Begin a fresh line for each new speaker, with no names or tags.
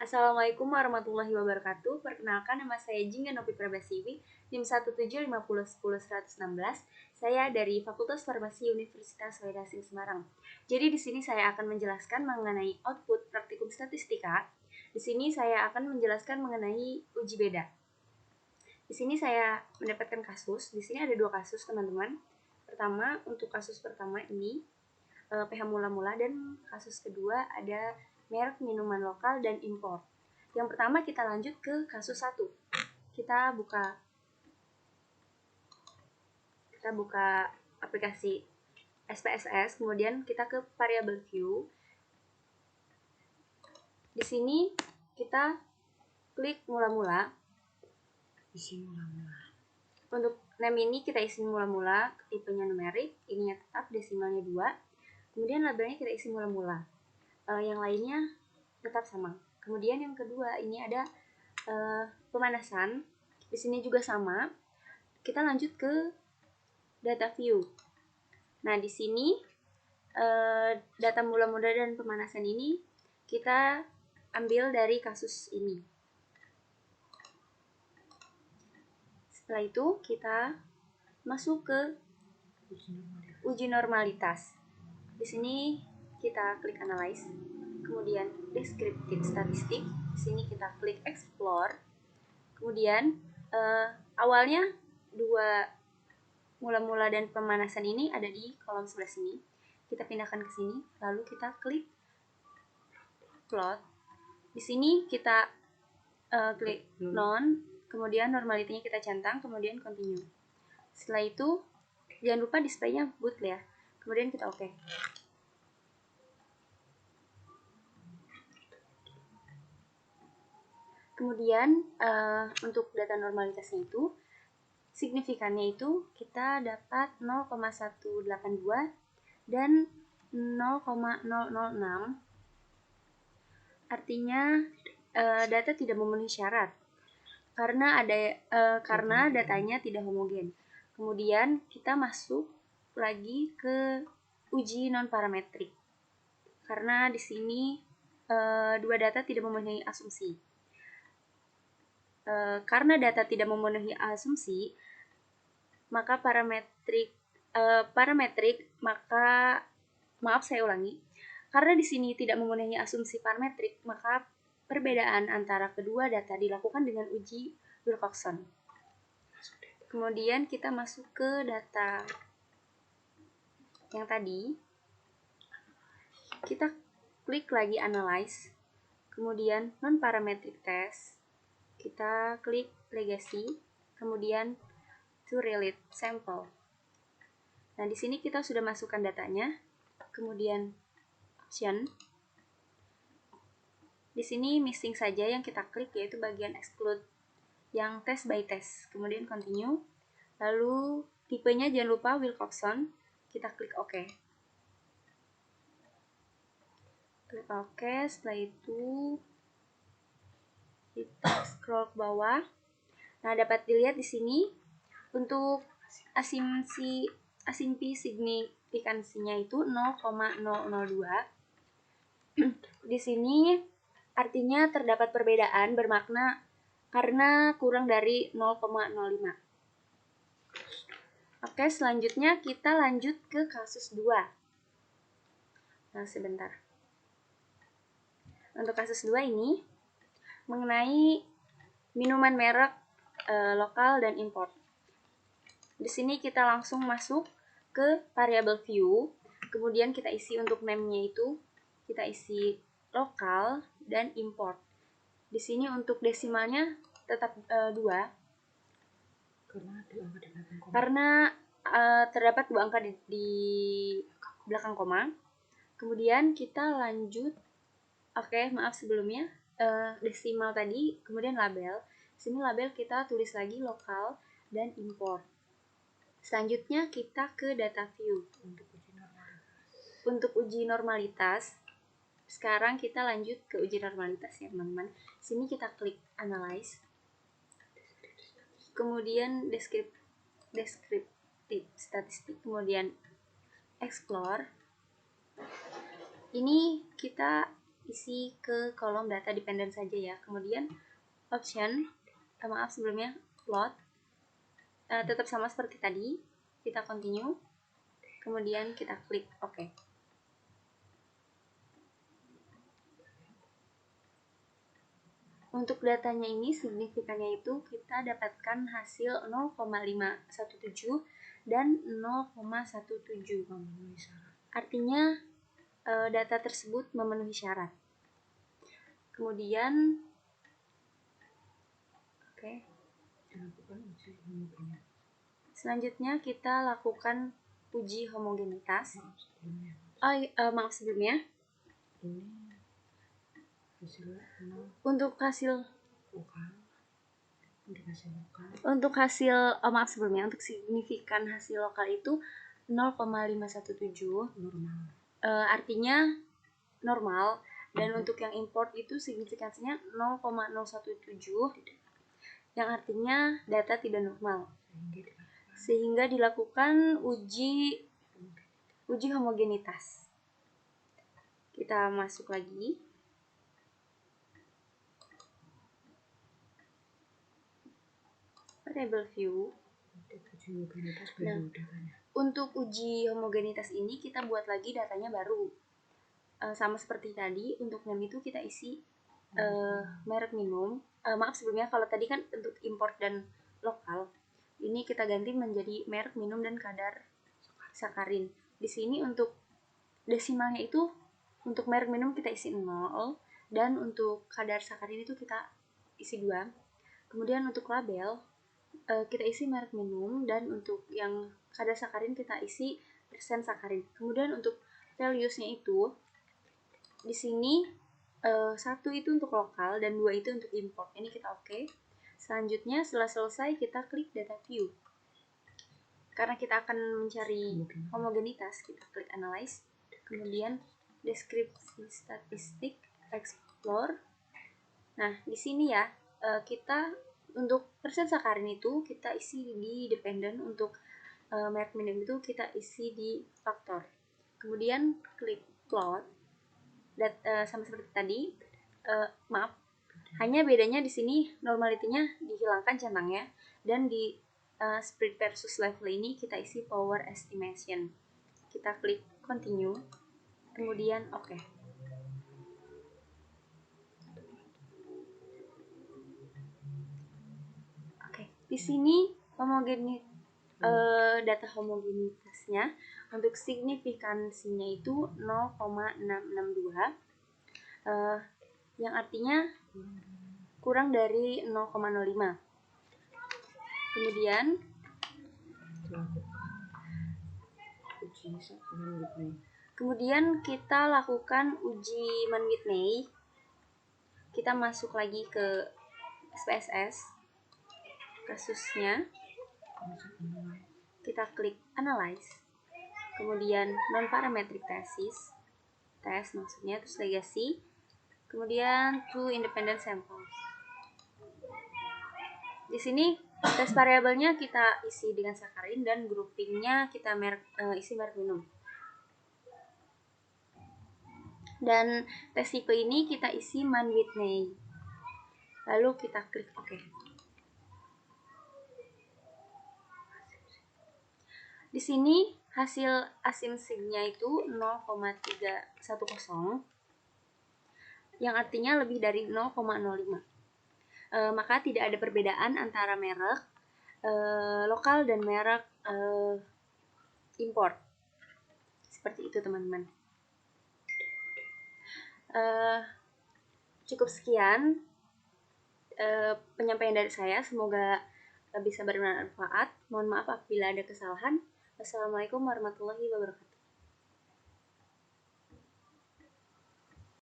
Assalamualaikum warahmatullahi wabarakatuh. Perkenalkan, nama saya Jingga Novi Prabasiwi, NIM 1750116. Saya dari Fakultas Farmasi Universitas Wahid Hasim Semarang. Jadi di sini saya akan menjelaskan mengenai output praktikum statistika. Di sini saya akan menjelaskan mengenai uji beda. Di sini saya mendapatkan kasus. Di sini ada 2 kasus, teman-teman. Pertama, untuk kasus pertama ini pH mula-mula, dan kasus kedua ada merek minuman lokal dan impor. Yang pertama kita lanjut ke kasus 1. Kita buka aplikasi SPSS, kemudian kita ke variable view. Di sini kita klik mula-mula.
Isi mula-mula.
Untuk name ini kita isi mula-mula, tipenya numerik, ininya tetap, desimalnya 2. Kemudian labelnya kita isi mula-mula. Yang lainnya tetap sama. Kemudian yang kedua ini ada pemanasan. Di sini juga sama. Kita lanjut ke data view. Nah, di sini data mula-mula dan pemanasan ini kita ambil dari kasus ini. Setelah itu kita masuk ke uji normalitas. Di sini kita klik analyze, kemudian descriptive statistik. Di sini kita klik explore. Kemudian awalnya 2 mula-mula dan pemanasan ini ada di kolom sebelah sini. Kita pindahkan ke sini, lalu kita klik plot. Di sini kita klik non, kemudian normalitinya kita centang, kemudian continue. Setelah itu jangan lupa displaynya boot ya. Kemudian kita oke. Kemudian untuk data normalitasnya itu, signifikannya itu kita dapat 0,182 dan 0,006. Artinya data tidak memenuhi syarat karena datanya tidak homogen. Kemudian kita masuk lagi ke uji non parametrik. Karena di sini 2 data tidak memenuhi asumsi. Karena data tidak memenuhi asumsi, maka karena di sini tidak memenuhi asumsi parametrik, maka perbedaan antara kedua data dilakukan dengan uji Wilcoxon. Kemudian kita masuk ke data yang tadi. Kita klik lagi analyze, kemudian non parametric test. Kita klik legacy, kemudian to relate sample. Nah, di sini kita sudah masukkan datanya. Kemudian option. Di sini missing saja yang kita klik, yaitu bagian exclude yang test by test. Kemudian continue. Lalu tipenya jangan lupa Wilcoxon. Kita klik OK. Klik OK. Setelah itu kita scroll ke bawah. Nah, dapat dilihat di sini untuk asimpi signifikansinya itu 0,002. Di sini artinya terdapat perbedaan bermakna karena kurang dari 0,05. Oke, selanjutnya kita lanjut ke kasus 2. Nah, sebentar. Untuk kasus 2 ini mengenai minuman merek lokal dan import. Di sini kita langsung masuk ke variable view, kemudian kita isi untuk name-nya itu, kita isi lokal dan import. Di sini untuk desimalnya tetap 2. Karena terdapat 2 angka di belakang koma. Kemudian kita lanjut. Oke, maaf sebelumnya. Desimal tadi, kemudian label. Sini label kita tulis lagi lokal dan import. Selanjutnya kita ke data view. Untuk uji normalitas, sekarang kita lanjut ke uji normalitas ya, teman-teman. Sini kita klik analyze. Kemudian descriptive statistik, kemudian explore. Ini kita isi ke kolom data dependent saja ya. Kemudian option, maaf sebelumnya, plot, tetap sama seperti tadi, kita continue, kemudian kita klik OK. Untuk datanya ini, signifikannya itu kita dapatkan hasil 0,517 dan 0,17. Artinya data tersebut memenuhi syarat. Kemudian selanjutnya kita lakukan uji homogenitas. Maaf sebelumnya. Untuk hasil maaf sebelumnya, untuk signifikan hasil lokal itu 0,517
normal.
Artinya normal, dan untuk yang import itu signifikansinya 0,017 yang artinya data tidak normal, sehingga dilakukan uji homogenitas. Kita masuk lagi. Variable view. Nah, untuk uji homogenitas ini kita buat lagi datanya baru. Sama seperti tadi, untuk name itu kita isi merek minum. Maaf sebelumnya, kalau tadi kan untuk import dan lokal, ini kita ganti menjadi merek minum dan kadar sakarin. Di sini untuk desimalnya itu, untuk merek minum kita isi 0, dan untuk kadar sakarin itu kita isi 2. Kemudian untuk label kita isi merek minum, dan untuk yang kadar sakarin kita isi persen sakarin. Kemudian untuk values-nya itu di sini 1 itu untuk lokal dan 2 itu untuk import. Ini kita oke. Selanjutnya setelah selesai kita klik data view. Karena kita akan mencari homogenitas, kita klik analyze. Kemudian deskripsi statistik, explore. Nah, di sini ya kita untuk persen sakarin itu kita isi di dependent, untuk merek minum itu kita isi di faktor. Kemudian klik plot. Sama seperti tadi, maaf, hanya bedanya di sini normality-nya dihilangkan centangnya, dan di spread versus level ini kita isi power estimation. Kita klik continue, kemudian oke. Di sini data homogenitasnya untuk signifikansinya itu 0,662, yang artinya kurang dari 0,05. Kemudian kita lakukan uji Man-Whitney. Kita masuk lagi ke SPSS kasusnya, kita klik analyze, kemudian non-parametric test maksudnya, terus legacy, kemudian two independent samples. Di sini test variabelnya kita isi dengan sakarin, dan groupingnya kita isi merek minum. Dan tes tipe ini kita isi Man-Whitney. Lalu kita klik OK. Di sini hasil asim-signya itu 0,310, yang artinya lebih dari 0,05. Maka tidak ada perbedaan antara merek lokal dan merek import. Seperti itu teman-teman. Cukup sekian penyampaian dari saya. Semoga bisa bermanfaat. Mohon maaf apabila ada kesalahan. Wassalamualaikum warahmatullahi wabarakatuh.